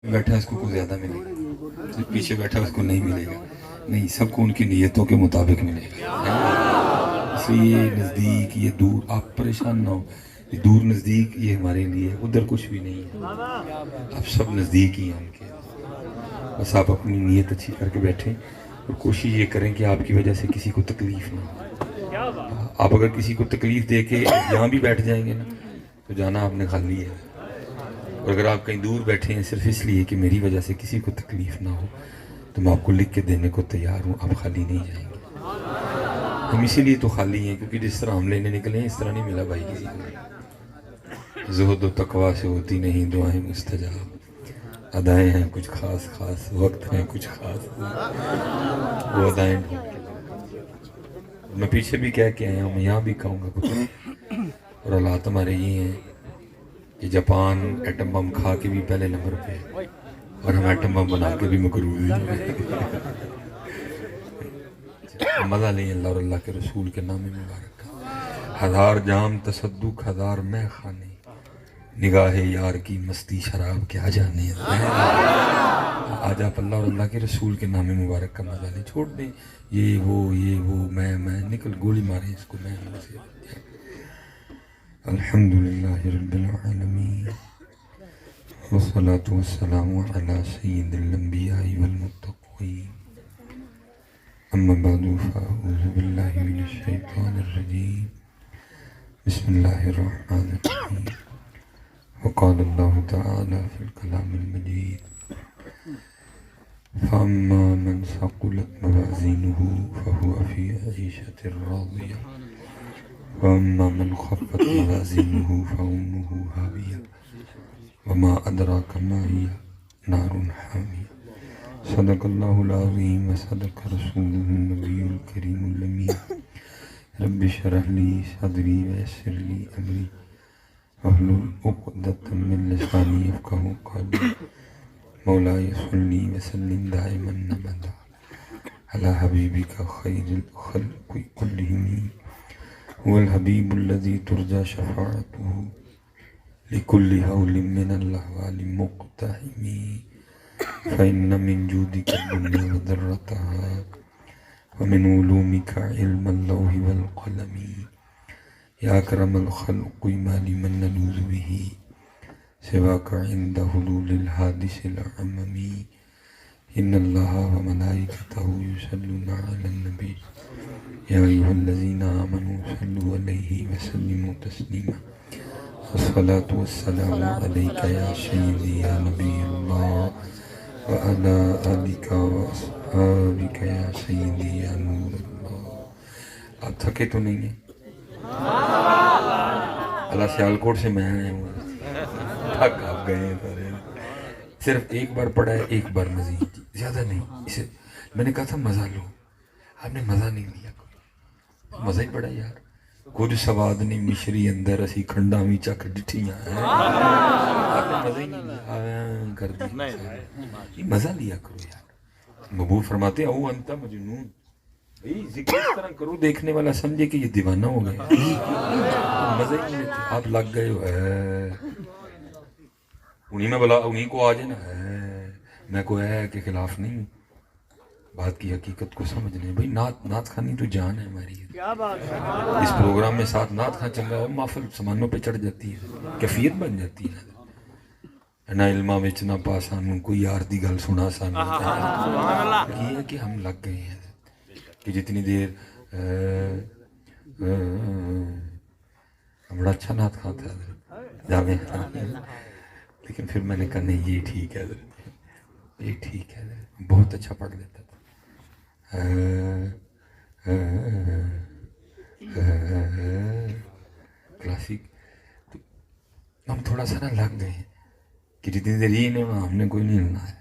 بیٹھا ہے اس کو کچھ زیادہ ملے گا، جو پیچھے بیٹھا ہے اس کو نہیں ملے گا. نہیں، سب کو ان کی نیتوں کے مطابق ملے گا. اس لیے یہ نزدیک یہ دور، آپ پریشان نہ ہو. یہ دور نزدیک یہ ہمارے لیے ادھر کچھ بھی نہیں ہے. آپ سب نزدیک ہی ہیں ان کے. بس آپ اپنی نیت اچھی کر کے بیٹھیں اور کوشش یہ کریں کہ آپ کی وجہ سے کسی کو تکلیف نہ ہو. آپ اگر کسی کو تکلیف دے کے یہاں بھی بیٹھ جائیں گے نا تو جانا آپ نے خالی ہے. اور اگر آپ کہیں دور بیٹھے ہیں صرف اس لیے کہ میری وجہ سے کسی کو تکلیف نہ ہو تو میں آپ کو لکھ کے دینے کو تیار ہوں، آپ خالی نہیں جائیں گے. ہم اسی لیے تو خالی ہیں کیونکہ جس طرح ہم لینے نکلے ہیں اس طرح نہیں ملا بھائی کسی کو. زہد و تقویٰ سے ہوتی نہیں دعائیں مستجاب، ادائیں ہیں کچھ خاص خاص، وقت ہیں کچھ خاص، وہ ادائیں ڈھونڈ کے. میں پیچھے بھی کہہ کے آیا ہوں، میں یہاں بھی کہوں گا کچھ. اور حالات ہمارے یہ ہیں کہ جاپان ایٹم بم کھا کے بھی پہلے نمبر پہ ہے اور ہم ایٹم بم بنا کے بھی مکروہ ہیں. مزہ لیں اللہ اور اللہ کے رسول کے نام مبارک کا. ہزار جام تصدق ہزار میں خانے، نگاہ یار کی مستی شراب کیا جانے. آج آپ اللہ اور اللہ کے رسول کے نام مبارک کا مزہ لیں. چھوڑ دیں یہ وہ میں نکل گولی ماریں اس کو. میں الحمدللہ رب العالمین والصلاة والسلام علی سید الانبیاء والمتقین. اما بعد فاعوذ باللہ من الشیطان الرجیم. بسم اللہ الرحمن الرحیم. وقال اللہ تعالی فی الکلام المجید: فاما من ثقلت موازینہ فہو فی عیشۃ راضیہ وَأَمَّا مَنْ خَفَّتْ مَوَازِينُهُ فَأُمُّهُ هَاوِيَةٌ وَمَا أَدْرَاكَ مَا هِيَهْ نَارٌ حَامِيَةٌ. صدق اللہ العظیم وصدق رسولہ النبی الکریم الامین. رب اشرح لی صدری ویسر لی امری واحلل عقدۃ من لسانی یفقہوا قولی. مولاي صلی وسلم دائما ابدا علی حبیبک خیر الخلق کلہم. هو الحبیب الذی ترجى شفاعته لكل هول من الاحوال مقتحم. فإن من جودك الدنيا وذرتها ومن علومك علم اللوح والقلم. يا أكرم الخلق ما لمن نلوذ به سواك عند حلول الحادث العمم. إن الله وملائكته يصلون على النبي يا أيها الذين آمنوا صلوا عليه وسلموا تسليما. الصلاة والسلام عليك يا سيدي يا نبي الله وعلى آلك وأصحابك يا سيدي يا نور الله. آپ تھکے تو نہیں ہیں؟ اللہ سیالکوٹ سے میں آیا ہوں، تھک آپ گئے ہیں سارے. صرف ایک بار پڑھا ہے، ایک بار مزید، زیادہ نہیں. اسے میں نے کہا تھا مزہ لو، آپ نے مزہ نہیں لیا. مزہ ہی پڑا یار. کچھ سواد نہیں مشری اندر اسی کھنڈا بھی چک ڈٹھیاں. آپ نے مزہ ہی نہیں لیا کر دیا. مزہ لیا کرو یار. محبوب فرماتے ہیں او انت مجنون. بھئی ذکر اس طرح کرو دیکھنے والا سمجھے کہ یہ دیوانہ ہو گیا. مزہ ہی نہیں لیتے. آپ لگ گئے ہو انہیں میں بلا انہیں کو آ جائے نا میں کوئی ہے کے خلاف نہیں. بات کی حقیقت کو سمجھ لیں. بھئی نعت خانی تو جان ہے ہماری. اس پروگرام میں ساتھ نعت خان چنگا ہو محفل سمانوں پہ چڑھ جاتی ہے، کیفیت بن جاتی ہے. نہ علمہ وچ نہ پا سانوں کوئی یار دی گل سنا سانوں. یہ ہے کہ ہم لگ گئے ہیں کہ جتنی دیر بڑا اچھا نعت خان تھا جامع، لیکن پھر میں نے کہا نہیں یہ ٹھیک ہے حضرت، یہ ٹھیک ہے حضرت. بہت اچھا پڑھ لیتا تھا. کلاسک تو ہم تھوڑا سا نا لگ گئے ہیں کہ جتنی دیر یہ نہیں ہم نے کوئی نہیں لنا ہے.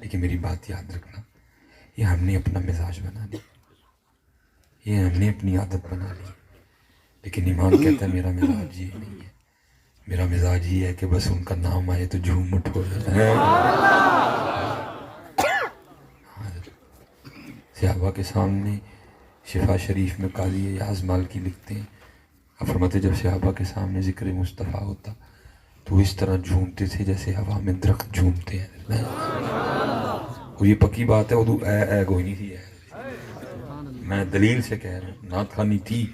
لیکن میری بات یاد رکھنا، یہ ہم نے اپنا مزاج بنا لیا، یہ ہم نے اپنی عادت بنا لی. لیکن ایمان کہتا ہے میرا مزاج یہ نہیں ہے. میرا مزاج یہ ہے کہ بس ان کا نام آئے تو جھوم اٹھو جاتا ہے. صحابہ کے سامنے شفا شریف میں قاضی یاز مالکی لکھتے ہیں، فرماتے جب صحابہ کے سامنے ذکر مصطفیٰ ہوتا تو اس طرح جھومتے تھے جیسے ہوا میں درخت جھومتے ہیں. اور یہ پکی بات ہے، اردو اے کوئی نہیں تھی، میں دلیل سے کہہ رہا ہوں، نعت خوانی تھی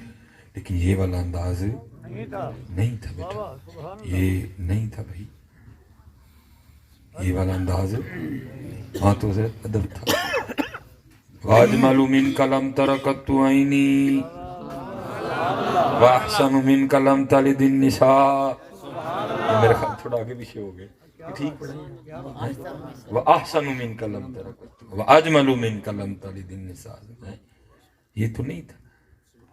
لیکن یہ والا انداز نہیں تھا بیٹا، یہ نہیں تھا بھائی، یہ والا انداز ہاتھوں سے ادب تھا. واجمل منک لم ترکت عینی واحسن منک لم تلد النساء. میرے خیال تھوڑا آگے پیچھے ہو گئے، ٹھیک پڑھیں. واحسن منک لم ترکت واجمل منک لم تلد النساء. یہ تو نہیں تھا،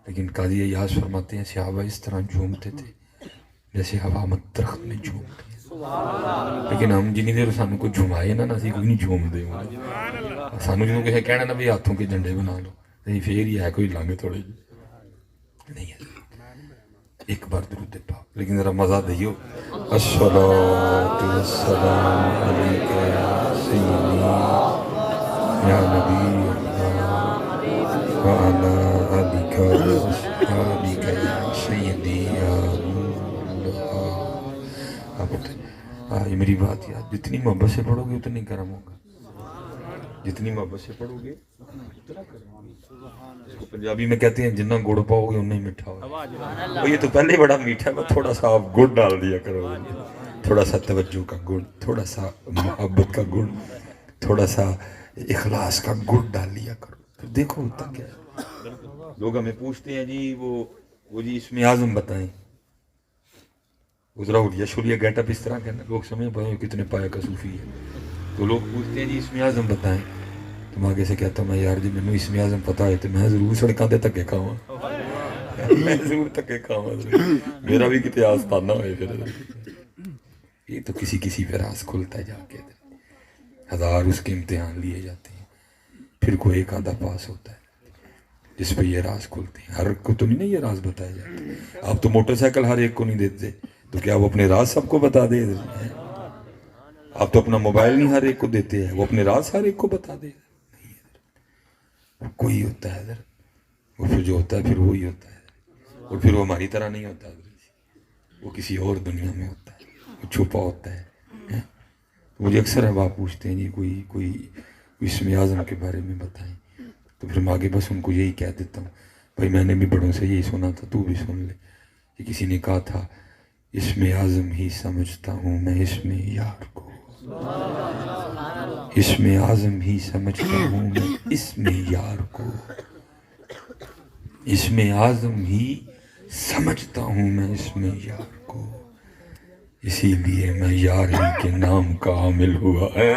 لیکن قاضی ایاز فرماتے ہیں صحابہ اس طرح جھومتے تھے جیسے ہوا میں درخت میں جھومتے ہیں. لیکن ہم جنی دیر سانو کو جھمائے نا اسی کوئی نہیں جھوم دے، سانو جنہوں کسی کہنا نا بھی ہاتھوں کے جھنڈے بنا لو، نہیں پھر ہی ہے کوئی لنگ تھوڑے نہیں ہے. ایک بار درود پاک لیکن ذرا مزہ دئیو. الصلاۃ والسلام علیک یا سیدی یا نبی اللہ وعلی آلک واصحابک یا سیدی یا اللہ. یہ میری بات یاد، جتنی محبت سے پڑھو گے اتنی کرم ہوگا، جتنی محبت سے پڑھو گے اتنا کرم ہوگا. اس کو پنجابی میں کہتے ہیں جنہ گڑ پاؤ گے اتنا ہی میٹھا ہوگا. یہ تو پہلے ہی بڑا میٹھا ہے، تھوڑا سا آپ گڑ ڈال دیا کرو، تھوڑا سا توجہ کا گڑ، تھوڑا سا محبت کا گڑ، تھوڑا سا اخلاص کا گڑ ڈال لیا کرو، پھر دیکھو ہوتا کیا ہے. لوگ ہمیں پوچھتے ہیں جی وہ جی اسم اعظم بتائیں، گزرا ہو شوریہ گیٹ اپ اس طرح کہنا، لوگ سمجھ پائے کتنے پایا کا صوفی ہے. تو لوگ پوچھتے ہیں جی اسم اعظم بتائیں، تو آگے سے کہتا ہوں میں یار جی مینوں اسم اعظم پتا ہے تو میں ضرور سڑکاں تے دھکے کھاواں، میں ضرور دھکے کھاواں، میرا بھی کتے آستانہ ہوئے. پھر یہ تو کسی پہ راز کھلتا ہے جا کے، ہزار اس کے امتحان لیے جاتے ہیں، پھر کوئی ایک آدھا پاس ہوتا ہے جس پہ یہ راز کھلتے ہیں. ہر کو تو نہیں یہ راز بتایا جاتا. آپ تو موٹر سائیکل ہر ایک کو نہیں دیتے، تو کیا وہ اپنے راز سب کو بتا دے؟ آپ تو اپنا موبائل نہیں ہر ایک کو دیتے ہیں، وہ اپنے راز ہر ایک کو بتا دے؟ کوئی ہوتا ہے ادھر، وہ پھر جو ہوتا ہے پھر وہی ہوتا ہے، اور پھر وہ ہماری طرح نہیں ہوتا، وہ کسی اور دنیا میں ہوتا ہے، وہ چھپا ہوتا ہے. مجھے اکثر احباب پوچھتے ہیں جی کوئی اسم اعظم کے بارے میں بتائیں، تو پھر میں آگے بس ان کو یہی کہہ دیتا ہوں بھائی میں نے بھی بڑوں سے یہی سنا تھا، تو بھی سن لے. کہ کسی نے کہا تھا اسم اعظم ہی سمجھتا ہوں میں اسم یار کو، اسم اعظم ہی سمجھتا ہوں میں اسم یار کو، اسم اعظم ہی سمجھتا ہوں میں اسم یار کو، اسی لیے میں یار ہی کے نام کا عامل ہوا ہے.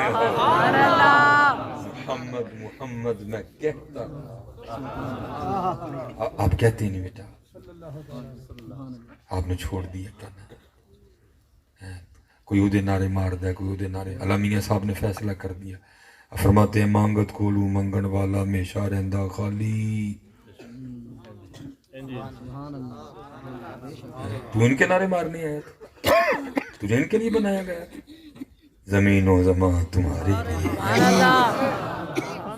محمد محمد میں کہتا، آپ کہتے نہیں بیٹا، آپ نے چھوڑ دیا کہنا. کوئی اودے نعرے مار دے، کوئی اودے نعرے. علامہ صاحب نے فیصلہ کر دیا، فرماتے ہیں مانگت کولو منگن والا ہمیشہ رہندا خالی. تو ان کے نعرے مارنے آئے تھے، تجھے ان کے لیے بنایا گیا. زمین و زمان تمہارے لیے.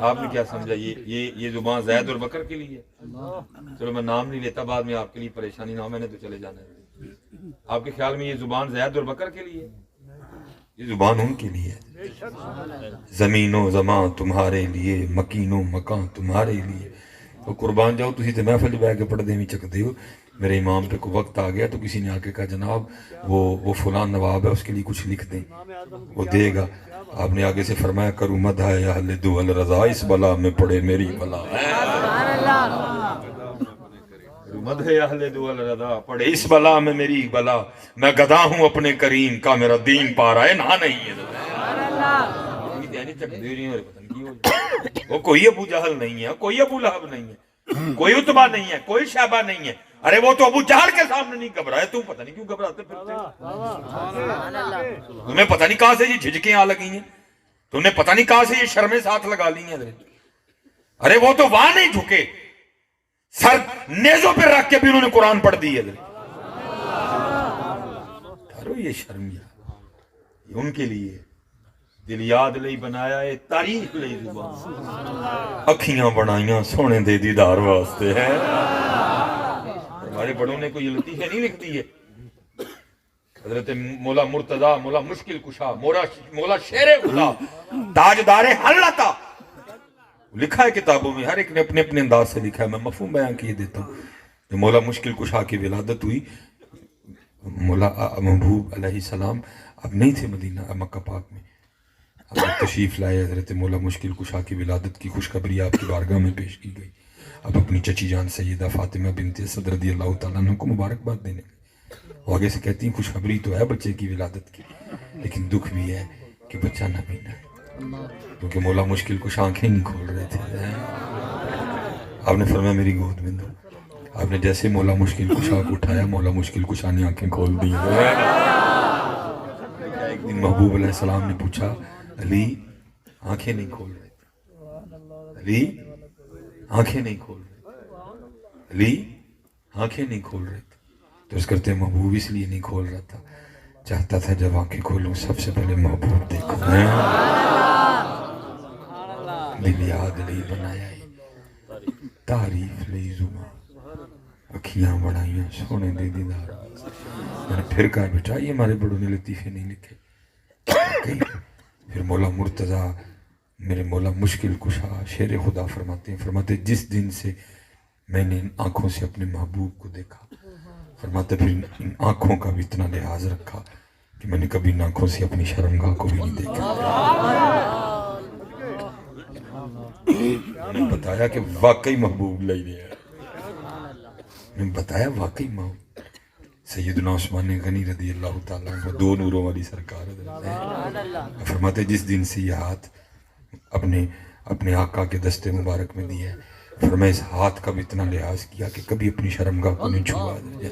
آپ نے کیا سمجھا یہ زبان زید اور بکر کے لیے؟ چلو میں نام نہیں لیتا، بعد میں آپ کے لیے پریشانی نہ ہو، میں نے تو چلے جانا ہے. آپ کے خیال میں یہ زبان زید اور بکر کے لیے؟ یہ زبان ان کے لیے. زمین و زمان تمہارے لیے، مکین و مکان تمہارے لیے. تو قربان جاؤ تسی تے محفل بیٹھ کے پڑھدے بھی چکتے ہو. میرے امام پہ کوئی وقت آ گیا تو کسی نے آ کے کہا جناب وہ فلان نواب ہے، اس کے لیے کچھ لکھ دیں، وہ دے گا. آپ نے آگے سے فرمایا کرو مدح اہل دول رضا، اس بلا میں پڑے میری بلا. مدح اہل دول رضا پڑے اس بلا میں میری بلا، میں گدھا ہوں اپنے کریم کا، میرا دین پا رہا ہے نہ نہیں ہے. وہ کوئی ابو جہل نہیں ہے، کوئی ابو لہب نہیں ہے، کوئی عتبہ نہیں ہے، کوئی شیبہ نہیں ہے. ارے وہ تو ابو جہل کے سامنے نہیں گھبرائے، تم پتہ نہیں کیوں گھبراتے پھرتے. تمہیں پتہ نہیں کہاں سے یہ جھجکیں آ لگی ہیں، تم نے پتہ نہیں کہاں سے یہ شرمیں ساتھ لگا لی ہیں. ارے وہ تو وہاں نہیں جھکے، سر نیزوں پہ رکھ کے بھی انہوں نے قرآن پڑھ دی ہے. یہ شرم یہ ان کے لیے. دل یاد لئی بنایا ہے، تاریخ لئی زبان، اکھیاں بنائیاں سونے دے دیدار واسطے ہے. ہمارے بڑوں نے کوئی لطیفے نہیں لکھ دی ہے. حضرت مولا مرتضی، مولا مشکل کشا، مولا شیر خدا، تاجدار حلتا، لکھا ہے کتابوں میں، ہر ایک نے اپنے اپنے انداز سے لکھا ہے، میں مفہوم بیان کیے دیتا ہوں. کہ مولا مشکل کشا کی ولادت ہوئی، مولا محبوب علیہ السلام اب نہیں تھے مدینہ مکہ پاک میں، اب تشریف لائے. حضرت مولا مشکل کشا کی ولادت کی خوشخبری آپ کی بارگاہ میں پیش کی گئی. اب اپنی چچی جان سیدہ فاطمہ بنت اسد رضی اللہ تعالیٰ عنہ کو مبارکباد دینے گئے. وہ آگے سے کہتی ہیں خوشخبری تو ہے بچے کی ولادت کی، لیکن دکھ بھی ہے کہ بچہ نہ بینا ہے، کیونکہ مولا مشکل کچھ آنکھیں نہیں کھول رہے تھے. آپ نے فرمایا میری گود میں دو. آپ نے جیسے مولا مشکل کشا کو اٹھایا، مولا مشکل کشا نے آنکھیں کھول دی. ایک دن محبوب علیہ السلام نے پوچھا، علی آنکھیں نہیں کھول رہے تھے، علی آنکھیں نہیں کھول رہے تھے، علی آنکھیں نہیں کھول رہے تھے. تو اس کرتے محبوب اس لیے نہیں کھول رہا تھا، چاہتا تھا جب آنکھیں کھولوں سب سے پہلے محبوب دیکھوں. دل یاد لئی بنایا ہے، تعریف لئی زبان، اکھیاں بڑھائیاں سونے دے دیدار. میں نے پھر کہا بیٹا یہ ہمارے بڑوں نے لطیفے نہیں لکھے. پھر مولا مرتضی میرے مولا مشکل کشا شیر خدا فرماتے جس دن سے میں نے ان آنکھوں سے اپنے محبوب کو دیکھا، فرماتے پھر ان آنکھوں کا بھی اتنا لحاظ رکھا کہ میں نے کبھی ان آنکھوں سے اپنی شرمگاہ کو بھی نہیں دیکھا. میں نے بتایا کہ واقعی محبوب لے لیا، میں نے بتایا واقعی محبوب. سیدنا عثمان غنی رضی اللہ تعالیٰ عنہ دو نوروں والی سرکار ہے، فرماتے جس دن سے یہ ہاتھ اپنے آقا کے دستے مبارک میں دیا ہے، فرمایا اس ہاتھ کا بھی اتنا لحاظ کیا کہ کبھی اپنی شرمگاہ کو نہیں چھوا دیا.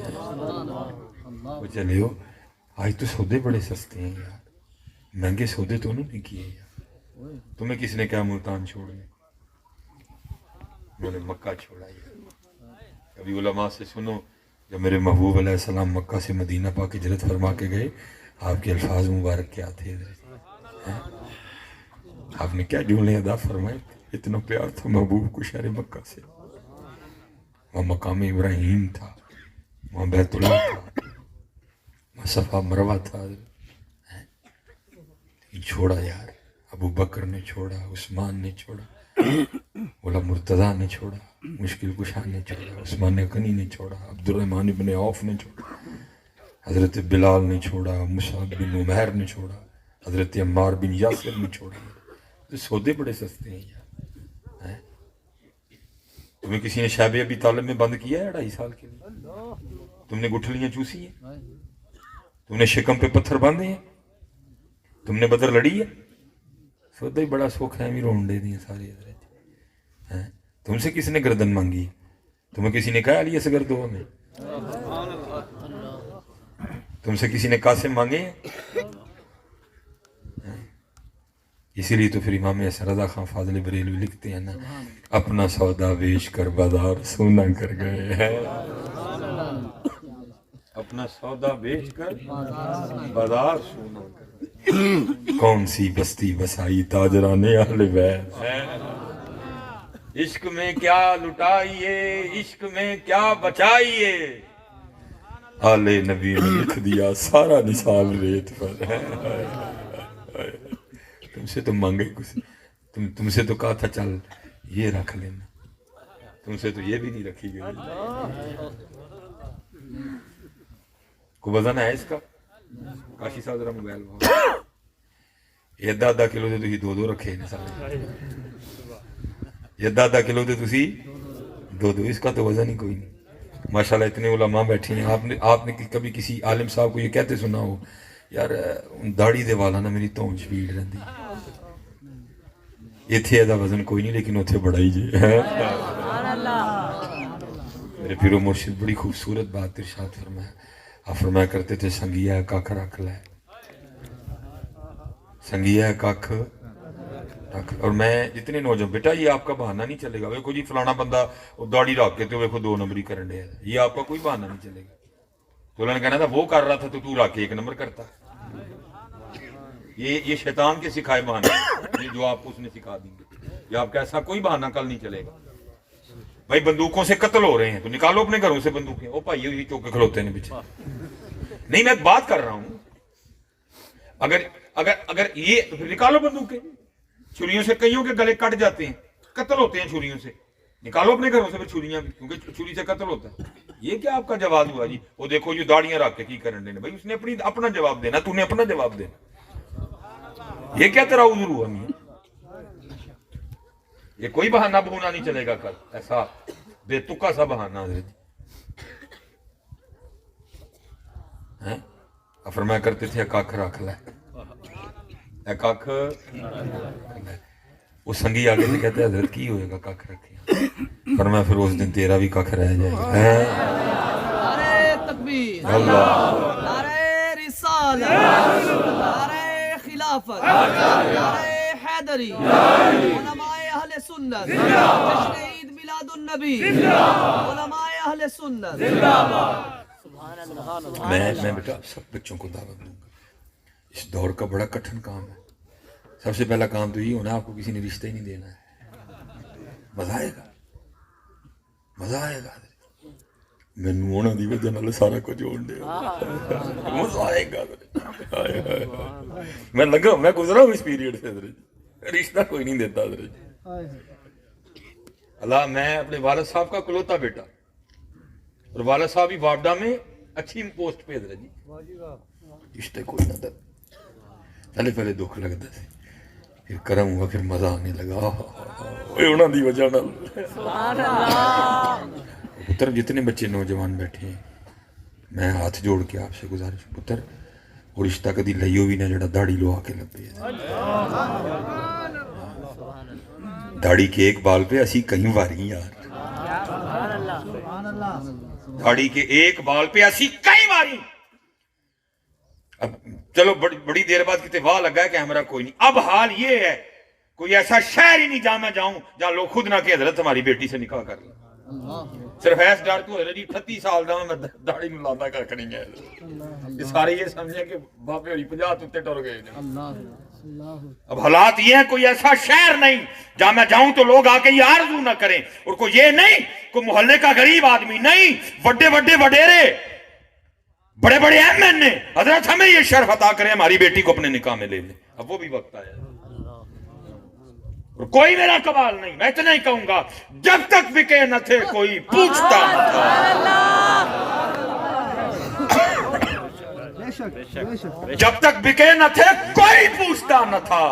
وہ چلے ہو آج تو سودے بڑے سستے ہیں یار، مہنگے سودے تو انہوں نے کیے یار. تمہیں کس نے کیا ملتان چھوڑنے، انہوں نے مکہ چھوڑا. کبھی علماء سے سنو جب میرے محبوب علیہ السلام مکہ سے مدینہ پاک ہجرت فرما کے گئے، آپ کے الفاظ مبارک کیا تھے؟ آپ نے کیا جملے ادا فرمائے؟ اتنا پیار تھا محبوب کو شہر مکہ سے. وہاں مقام ابراہیم تھا، وہاں بیت اللہ تھا، وہاں صفا مروہ تھا. چھوڑا یار، ابو بکر نے چھوڑا، عثمان نے چھوڑا، مولا مرتضیٰ نے چھوڑا، مشکل کشا نے چھوڑا، عثمان غنی نے چھوڑا، عبد الرحمن ابن عوف نے چھوڑا، حضرت بلال نے چھوڑا، مصعب بن عمیر نے چھوڑا، حضرت عمار بن یاسر نے چھوڑا. تو سودے بڑے سستے ہیں یار. تمہیں کسی نے شیب ابی طالب میں بند کیا ہے 2.5 سال کے لیے؟ تم نے گٹھلیاں چوسی ہیں؟ تم نے شکم پہ پتھر باندھے ہیں؟ تم نے بدر لڑی ہے؟ سودا ہی بڑا سوکھ ہے، میرے ہونڈے دیں سارے. تم سے کس نے گردن مانگی؟ تمہیں کسی نے کہا علی اصغر دو ہمیں؟ تم سے کسی نے قاسم مانگے ہیں؟ اسی لیے تو پھر امام احسن رضا خان فاضل بریلوی لکھتے ہیں نا، اپنا سودا بیچ کر بازار سونا کر گئے ہیں. اپنا سودا بیچ کر بازار سونا کر گئے. کون سی بستی بسائی تاجران اہل بیت، عشق میں کیا لٹائیے، عشق میں کیا بچائیے، آل نبی نے لکھ دیا سارا نثال ریت پر. تم سے تو مانگے کچھ، تم سے تو کہا تھا چل یہ رکھ لینا، تم سے تو یہ بھی نہیں رکھی گئی. کو وزن ہے اس کا؟ کاشی صاحب ذرا موبائل بہت یہ 10 کلو دے تھی 2 رکھے نے سارے، یہ 10 کلو دے تھی 2، اس کا تو وزن ہی کوئی نہیں. ماشاءاللہ اتنے علماء بیٹھے ہیں. آپ نے کبھی کسی عالم صاحب کو یہ کہتے سنا ہو یار داڑھی دے والا نا میری تونچ پیڑ رہندی، اتھے دا وزن کوئی نہیں لیکن اتھے بڑا ہی جی. میرے پیرو مرشد بڑی خوبصورت بات ارشاد فرمایا. آپ فرمایا کرتے تھے سنگیا کاکھ رکھ لے، سنگیا کاکھ رکھ. اور میں جتنے نوجوان بیٹا یہ آپ کا بہانہ نہیں چلے گا. ویکھو جی فلانا بندہ داڑھی رکھ کے تو ویکھو 2 نمبری کرن ڈیا، یہ آپ کا کوئی بہانہ نہیں چلے گا. تو انہوں نے کہنا تھا وہ کر رہا تھا تو رکھ کے 1 نمبر کرتا. یہ شیطان کے سکھائے بہانے جو آپ کو اس نے سکھا دیں گے. یہ آپ کا ایسا کوئی بہانہ کل نہیں چلے گا. بھائی بندوقوں سے قتل ہو رہے ہیں تو نکالو اپنے گھروں سے بندوقیں. وہ بھائی وہی چوک کے کھلوتے ہیں پیچھے. نہیں میں بات کر رہا ہوں اگر اگر اگر یہ تو پھر نکالو بندوقیں، چھریوں سے کئیوں کے گلے کٹ جاتے ہیں، قتل ہوتے ہیں چھریوں سے، نکالو اپنے گھروں سے پھر چھریاں بھی، کیونکہ چھری سے قتل ہوتا ہے۔ یہ کیا آپ کا جواب ہوا جی؟ وہ دیکھو یہ داڑیاں رکھ کے کی کرن دینے، بھائی اس نے اپنا جواب دینا، تو نے اپنا جواب دینا، یہ کیا تیرا عذر ہوا؟ نہیں یہ کوئی بہانہ بہونا نہیں چلے گا کل، ایسا بے تکا سا بہانہ حضرت فرمایا کرتے تھے کاکھ رکھ لے، اے کاکھ، وہ سنگی آگے سے کہتے ہیں حضرت کی ہوئے گا کاکھ رکھے، فرمایا پھر اس دن تیرا بھی کاکھ رہ جائے گا۔ نعرہ تکبیر، اللہ، نعرہ رسالت، نعرہ خلافت، نعرہ حیدری، علماء اہل سنت، جشن عید میلاد النبی، علماء اہل سنت۔ میں بیٹا سب بچوں کو دعوت دوں گا، اس دور کا بڑا کٹھن کام ہے۔ سب سے پہلا کام تو یہ ہونا آپ کو کسی نے رشتہ ہی نہیں دینا ہے، مزہ آئے گا، مزہ آئے گا، مینوں انہاں دی وجہ نال سارا کچھ ہون دے، مزہ آئے گا۔ میں گزرا ہوں اس پیریڈ سے حضرت، رشتہ کوئی نہیں دیتا حضرت۔ اللہ، میں اپنے والد صاحب کا کلوتا بیٹا، اور والد صاحب ہی وارڈا میں اچھی پوسٹ پہ حضرت جی، رشتے کوئی نہ دے، پہلے دکھ لگتا سی، پھر کرم ہوا، پھر مزہ آنے لگا، انہاں دی وجہ نال۔ پتر جتنے بچے نوجوان بیٹھے ہیں، میں ہاتھ جوڑ کے آپ سے گزارش، پتر وہ رشتہ کدی لئیو بھی نہ جڑا داڑھی لوا کے لبے، داڑھی کے ایک بال پہ اسی کہیں واری یار، داڑھی کے ایک بال پہ اسی کئی واری۔ اب چلو بڑی دیر بعد کتے واہ لگا ہے کہ ہمارا کوئی نہیں، اب حال یہ ہے کوئی ایسا شہر ہی نہیں جہاں میں جاؤں جہاں لوگ خود نہ کہ حضرت ہماری بیٹی سے نکاح کر لیں، صرف ایس ڈر تو حضرت جی 38 سال دا میں داڑھی میں لانا کر نہیں ہے، یہ سارے یہ سمجھیں کہ باپے ہوئی 50 تُتے ٹر گئے۔ اب حالات یہ ہیں کوئی ایسا شہر نہیں جہاں میں جاؤں تو لوگ آ کے یہ آرزو نہ کریں، اور کوئی یہ نہیں کوئی محلے کا غریب آدمی نہیں، بڑے وڈیرے بڑے ایم این نے حضرت ہمیں یہ شرف عطا کریں ہماری بیٹی کو اپنے نکاح میں لے لیں۔ اب وہ بھی وقت آیا، اور کوئی میرا کمال نہیں، میں اتنا ہی کہوں گا جب تک بکے نہ تھے کوئی پوچھتا نہ تھا، جب تک بکے نہ تھے کوئی پوچھتا نہ تھا،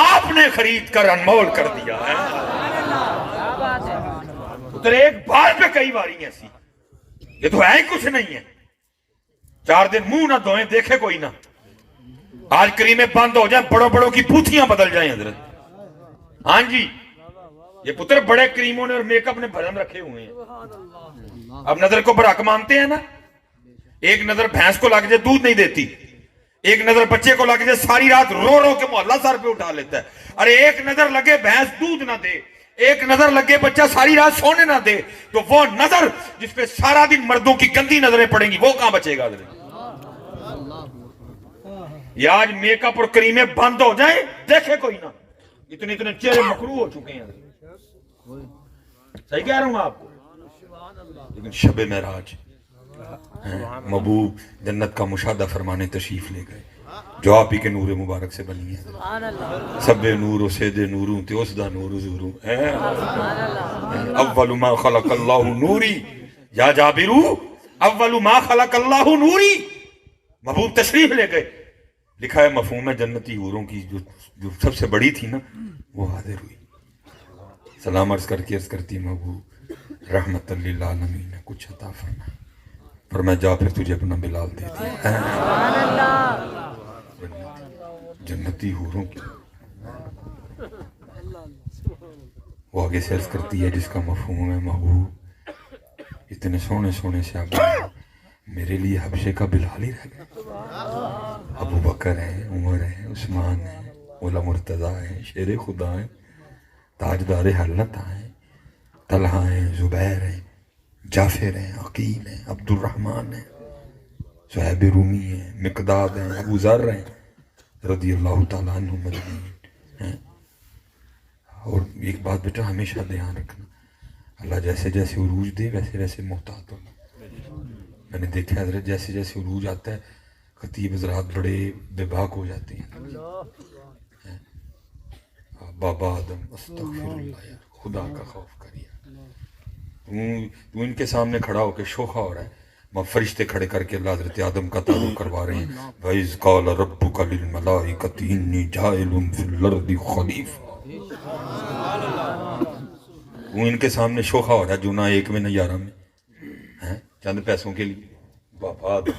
آپ نے خرید کر انمول کر دیا ہے۔ اتر ایک بار پہ کئی باری ایسی، یہ تو ہے ہی کچھ نہیں ہے، 4 دن منہ نہ دھوئیں دیکھے کوئی نہ، آج کریمیں بند ہو جائیں، بڑوں کی پوتھیاں بدل جائیں حضرت۔ ہاں جی، یہ پتر بڑے کریموں نے اور میک اپ نے بھرم رکھے ہوئے ہیں، اب نظر کو برحق مانتے ہیں نا، ایک نظر بھینس کو لگ جائے دودھ نہیں دیتی، ایک نظر بچے کو لگ جائے ساری رات رو کے محلہ سر پہ اٹھا لیتا ہے، ارے ایک نظر لگے بھینس دودھ نہ دے، ایک نظر لگے بچہ ساری رات سونے نہ دے، تو وہ نظر جس پہ سارا دن مردوں کی گندی نظریں پڑیں گی وہ کہاں بچے گا؟ یا آج میک اپ اور کریمیں بند ہو جائیں دیکھے کوئی نہ، اتنے چہرے مکروہ ہو چکے ہیں، صحیح کہہ رہا ہوں آپ کو۔ لیکن شب معراج محبوب جنت کا مشاہدہ فرمانے تشریف لے گئے، جو آپ ہی کے نور مبارک سے بنی ہے، سب نور و سید نوروں تے اس دا نور ضرور اول ما خلق اللہ نوری یا جابرو، اول ما خلق اللہ نوری، محبوب تشریف لے گئے، لکھا ہے مفہوم ہے جنتی حوروں کی جو سب سے بڑی تھی نا وہ حاضر ہوئی، سلام عرض کر کے عرض کرتی محبوب رحمت للعالمین نے کچھ عطا فرمائے، فرمایا جا پھر تجھے اپنا بلال دے دیا، جنتی حوروں کی۔ وہ آگے سے عرض کرتی ہے جس کا مفہوم ہے محبوب اتنے سونے سے آپ میرے لیے حبشے کا بلال ہی رہ گئے، ابو بکر ہیں، عمر ہیں، عثمان ہیں، مولا مرتضیٰ ہیں، شیر خدا ہیں، تاجدار حلت ہیں، طلحہ ہیں، زبیر ہیں، جعفر ہیں، عقیل ہیں، عبد الرحمن ہیں، صہیب رومی ہیں، مقداد ہیں، ابو ذر ہیں رضی اللہ تعالیٰ عنہ مجمعین ہیں۔ اور ایک بات بیٹا ہمیشہ دھیان رکھنا، اللہ جیسے عروج دے ویسے محتاط ہونا۔ میں نے دیکھا حضرت جیسے عروج آتا ہے خطیب حضرات بڑے بے باک ہو جاتے ہیں. بابا آدم استغفر اللہ یار، خدا کا خوف کر یار. تو ان کے سامنے کھڑا ہو کے شوخا ہو رہا ہے. وہاں فرشتے کھڑے کر کے اللہ حضرت آدم کا تعارف کروا رہے ہیں. وَإِذْ قَالَ رَبُّكَ لِلْمَلَائِكَةِ إِنِّي جَاعِلٌ فِي الْأَرْضِ خَلِيفَةً. وہ ان کے سامنے شوخا ہو رہا ہے جو نہ 1 میں نہ 11 میں، چند پیسوں کے لیے. بابا آدم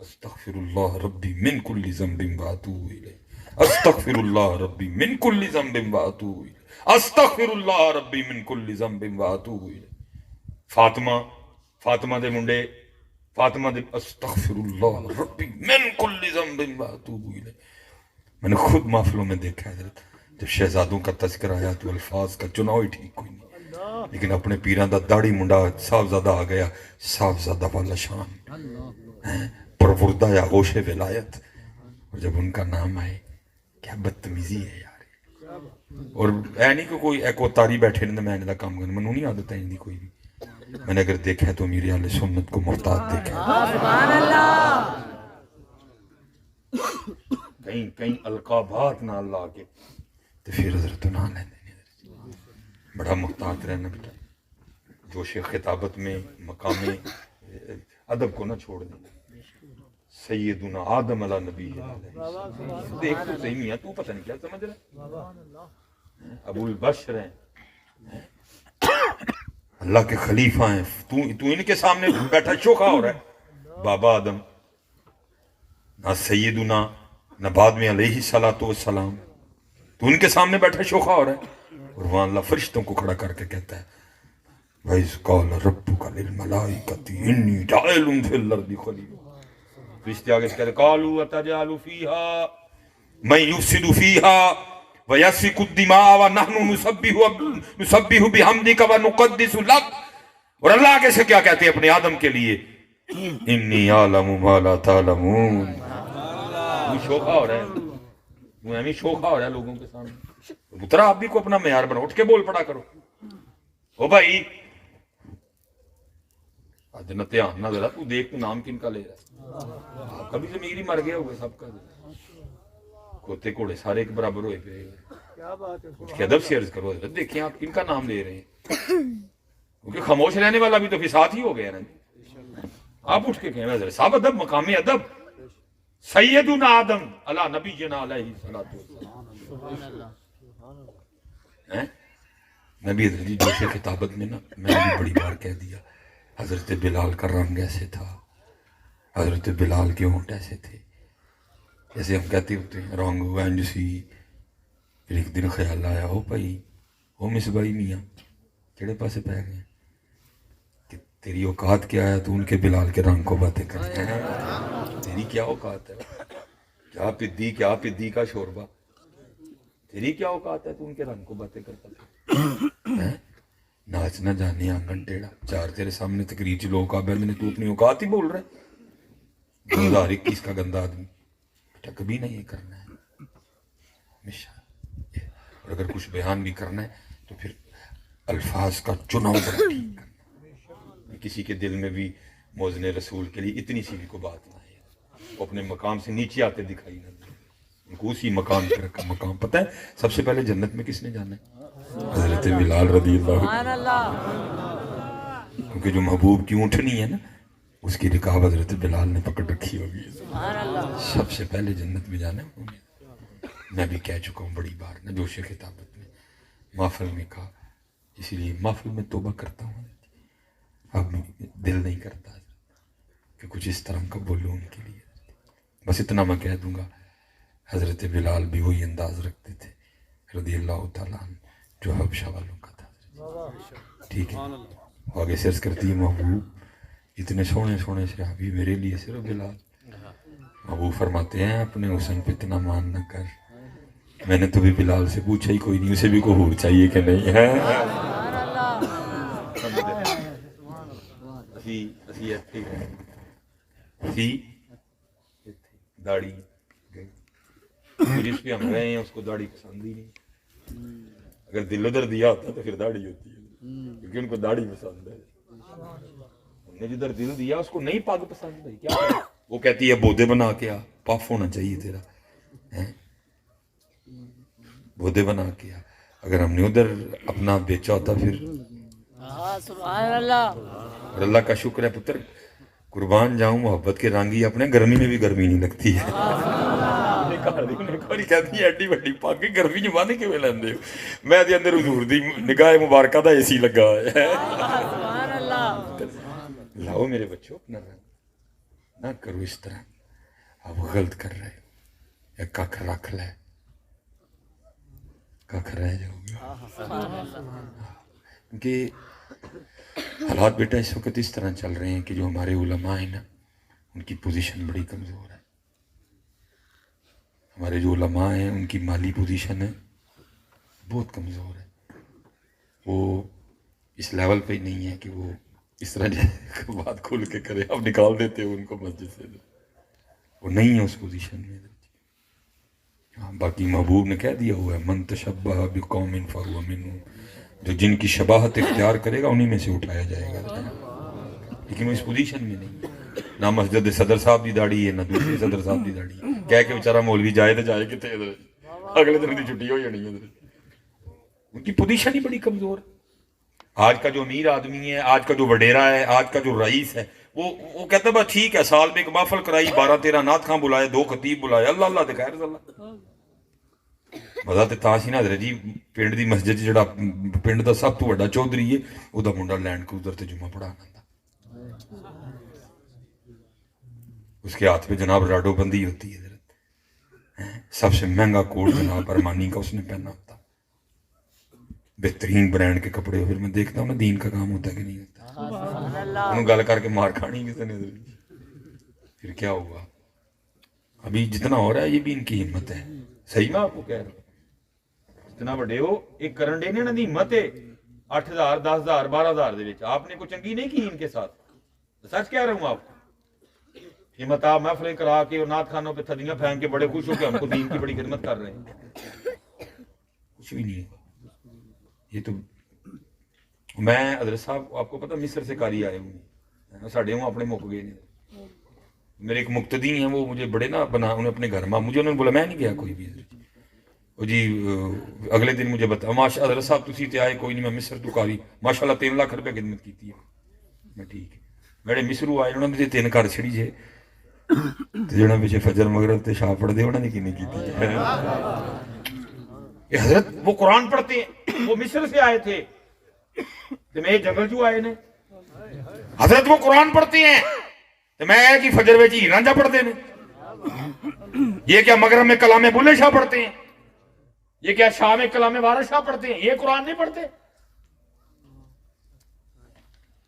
استغفر اللہ ربی من کل ذنب واتوب الیہ، استغفر اللہ ربی من کل ذنب واتوب الیہ، استغفر اللہ ربی من کل ذنب واتوب الیہ. فاطمہ دے منڈے فاطمہ دے استغفر اللہ ربی من کل ذنب واتوب الیہ. میں نے خود محفلوں میں دیکھا ہے حضرت، جب شہزادوں کا تذکرہ آیا تو الفاظ کا چناؤ ہی ٹھیک کوئی نہیں، لیکن اپنے پیراں دا داڑھی منڈا صاحبزادہ آ گیا، صاحبزادہ والا شان پروردہ یا غوش ولایت، اور جب ان کا نام آئے کیا بدتمیزی ہے یار. اور اے نہیں کہ کوئی ایک تاری بیٹھے نے میں نے کام کرنا، منو نہیں عادت ہے نہیں کوئی بھی. میں نے اگر دیکھا ہے تو میری اہل سنت کو محتاط دیکھا ہے. سبحان اللہ. کہیں القابات نہ لا کے تو پھر حضرت نہ لیندے. بڑا محتاط رہنا بیٹا، جوش خطابت میں مقام ادب کو نہ چھوڑ دیں. سیدنا آدم علیہ نبی دیکھ تو صحیح میاں، تو پتہ نہیں کیا سمجھ رہا ہے. ابو البشر ہیں، اللہ کے خلیفہ ہیں، تو ان کے سامنے بیٹھا شوخا ہو رہا ہے. بابا آدم نہ سیدنا نہ بعد میں علیہ الصلوۃ والسلام، تو ان کے سامنے بیٹھا شوخا ہو رہا ہے. اور وہاں اللہ فرشتوں کو کھڑا کر کے کہتا ہے وَإِذْ قَالَ رَبُّكَ لِلْمَلَائِكَةِ إِنِّي جَاعِلٌ فِي الْأَرْضِ خَلِيفَةً. فرشتے آگے سے کہتے قَالُوا أَتَجْعَلُ فِيهَا مَن يُفْسِدُ فِيهَا وَيَسْفِكُ الدِّمَاءَ وَنَحْنُ نُسَبِّحُ بِحَمْدِكَ وَنُقَدِّسُ لَكَ. اور اللہ آگے سے کیا کہتے ہیں اپنے آدم کے لیے إِنِّي أَعْلَمُ مَا لَا تَعْلَمُونَ. وہ شوخا ہو رہا ہے، وہ ہمیں شوخا ہو رہا ہے لوگوں کے سامنے. اترا آپ بھی کو اپنا معیار بنا، اٹھ کے بول پڑا کرو. او بھائی ادنا دھیان نہ ذرا، تو دیکھ تو نام کن کا لے رہا ہے. آپ کا بھی ضمیر ہی مر گیا ہوگا سب کا. کھوتے گھوڑے سارے ایک برابر ہوئے پہ. اٹھ کے ادب سے عرض کرو حضرت دیکھیں آپ کن کا نام لے رہے ہیں، کیونکہ خاموش رہنے والا بھی تو پھر ساتھ ہی ہو گیا نا. آپ اٹھ کے کہیں حضرت صاحب ادب، مقام ادب. سیدنا آدم علی نبینا علیہ الصلوۃ والسلام. میں بھی حضرت جوش خطابت میں نا میں بھی بڑی بار کہہ دیا حضرت بلال کا رنگ ایسے تھا، حضرت بلال کے ہونٹ ایسے تھے جیسے ہم کہتے ہوتے ہیں رنگ وینج سی. پھر ایک دن خیال آیا ہو بھائی وہ مصباحی میاں کہڑے پاسے پہ گئے کہ تیری اوقات کیا ہے تو ان کے بلال کے رنگ کو باتیں کرتے ہیں. تیری کیا اوقات ہے، کیا پدی کا شوربہ، تیری کیا اوقات ہے تو ان کے رنگ کو باتیں کرتا تھا. ناچ نہ جانے آنگن ٹیڑھا، 4 تیرے سامنے تقریر چ لوگ آ بیٹھے نے، تو اپنی اوقات ہی بول رہے. 2021 کا گندا آدمی بیٹا کبھی نہیں یہ کرنا ہے ہمیشہ. اور اگر کچھ بیان بھی کرنا ہے تو پھر الفاظ کا چناؤ بڑا ٹھیک کرنا. کسی کے دل میں بھی موزن رسول کے لیے اتنی سی بھی کوئی بات نہ ہے، وہ اپنے مقام سے نیچے آتے دکھائی نہ دے، ان کو اسی مقام پہ رکھا. مقام پتہ ہے سب سے پہلے جنت میں کس نے جانا ہے؟ حضرت بلال رضی اللہ عنہ. کیونکہ جو محبوب کی اونٹنی ہے نا اس کی رکاب حضرت بلال نے پکڑ رکھی ہوگی. سب سے پہلے جنت میں جانا ہے. میں بھی کہہ چکا ہوں بڑی بار نا جوش خطابت میں، محفل میں کہا، اسی لیے محفل میں توبہ کرتا ہوں. اب دل نہیں کرتا کہ کچھ اس طرح کا بولوں ان کے لیے. بس اتنا میں کہہ دوں گا حضرت بلال بھی وہی انداز رکھتے تھے رضی اللہ تعالیٰ عنہ جو حبشہ والوں کا تھا. ٹھیک ہے. آگے سے عرض کرتی ہے محبوب اتنے سونے سونے صحابی میرے لیے صرف بلال. محبوب فرماتے ہیں اپنے حسن پہ اتنا مان نہ کر، میں نے تو بھی بلال سے پوچھا ہی کوئی نہیں، اسے بھی کوئی حور چاہیے کہ نہیں ہے. داڑھی جس پہ ہم رہے ہیں اس کو داڑھی پسند ہی نہیں. اگر دل ادھر دیا ہوتا تو پھر داڑھی ہوتی ہے، کیونکہ ان کو داڑھی پسند ہے. انہوں نے جدھر دل دیا اس کو نہیں پگ پسند. بھائی کیا وہ کہتی ہے بودے بنا کے آ, پف ہونا چاہیے تیرا, بودے بنا کے آ. اگر ہم نے ادھر اپنا بیچا ہوتا پھر. سبحان اللہ. اور اللہ کا شکر ہے پتر, قربان جاؤں محبت کے رنگ ہی اپنے, گرمی میں بھی گرمی نہیں لگتی ہے. کہتی ایڈی وڈی پاک گرمی چ بن کے لیندے, میں دے اندر حضور دی نگاہ مبارکہ دا اے سی لگا ہے. سبحان اللہ. لاؤ میرے بچوں اپنا رنگ, نہ کرو اس طرح, آپ غلط کر رہے ہو. ایک ککھ رکھ لے, ککھ رہ جاؤ گے. کیونکہ حالات بیٹا اس وقت اس طرح چل رہے ہیں کہ جو ہمارے علماء ہیں نا, ان کی پوزیشن بڑی کمزور ہے. ہمارے جو علماء ہیں ان کی مالی پوزیشن ہے بہت کمزور ہے. وہ اس لیول پہ ہی نہیں ہے کہ وہ اس طرح بات کھول کے کرے. اب نکال دیتے ہو ان کو مسجد سے, وہ نہیں ہے اس پوزیشن میں. ہاں باقی محبوب نے کہہ دیا ہوا ہے من تشبہ بقوم فہو منہم, جو جن کی شباہت اختیار کرے گا انہی میں سے اٹھایا جائے گا. لیکن وہ اس پوزیشن میں نہیں. نہ مسجد صدر صاحب دی داڑھی ہے, نہ دوسرے صدر صاحب دی داڑھی ہے. کہہ کے بیچارہ مولوی جائے تو جائے کتے ادھر, اگلے دن کی چھٹی ہو جانی ادھر. ان کی پوزیشن ہی بڑی کمزور ہے. آج کا جو امیر آدمی ہے, آج کا جو وڈیرا ہے, آج کا جو رئیس ہے, وہ کہتا ہے بس ٹھیک ہے, سال میں ایک محفل کرائی, 12-13 نعت خاں بلائے, 2 خطیب بلائے, اللہ اللہ تے خیر اللہ. مزہ تے تاں سی نا حضرت جی, پنڈ دی مسجد جڑا پنڈ دا سب تو بڑا چودھری ہے, او دا منڈا لینڈ کروزر تے جمعہ پڑھانا آندا. اس کے ہاتھ پہ جناب راڈو بندی ہوتی ہے حضرت, سب سے مہنگا کوٹ جناب ارمانی کا اس نے پہنا ہوتا, بہترین برانڈ کے کپڑے. پھر میں دیکھتا ہوں نا دین کا کام ہوتا ہے کہ نہیں ہوتا. انہوں گل کر کے مار کھانی کسی نے. پھر کیا ہوا, ابھی جتنا ہو رہا ہے یہ بھی ان کی ہمت ہے. صحیح میں آپ کو کہہ رہا ہوں, جتنا بڑے ہو ایک کرن ڈے نے نا دی ہمت ہے. 8,000 10,000 12,000 دے وچ آپ نے کوئی چنگی نہیں کی ان کے ساتھ. سچ کہہ رہا ہوں آپ کو. ہمت آپ محفلیں کرا کے اور نعت خانوں پہ تھدیاں پھینک کے بڑے خوش ہو کے ہم کو دین کی بڑی خدمت کر رہے ہیں. کچھ بھی نہیں ہوا. یہ تو میں حضرت صاحب آپ کو پتہ مصر سے کاری آئے ہوں, ساڑھے ہوں اپنے مک گئے نہیں. میرے ایک مقتدی ہیں, وہ مجھے بڑے نا بنا, انہیں اپنے گھر میں مجھے انہوں نے بولا, میں نہیں گیا کوئی بھی وہ جی. اگلے دن مجھے بتا ماشاء حضرت صاحب تسی تے آئے, کوئی نہیں میں مصر تو کاری ماشاء اللہ 3 لاکھ روپے خدمت کی ہے. میں ٹھیک ہے, میرے مصرو آئے, انہوں نے 3 گھر چھڑی جے, جڑا پیچھے فجر مغرب تے شاہ پڑھ دے انہوں نے کینے کیتی ہے. حضرت وہ قرآن پڑھتے ہیں, وہ مصر سے آئے تھے تو میں جنگل جو آئے نے. حضرت وہ قرآن پڑھتے ہیں تو میں کہ فجر وچ ہی رانجا پڑھتے ہیں. یہ کیا مغرب میں کلام بلے شاہ پڑھتے ہیں, یہ کیا شام میں کلام وارث شاہ پڑھتے ہیں, یہ قرآن نہیں پڑھتے.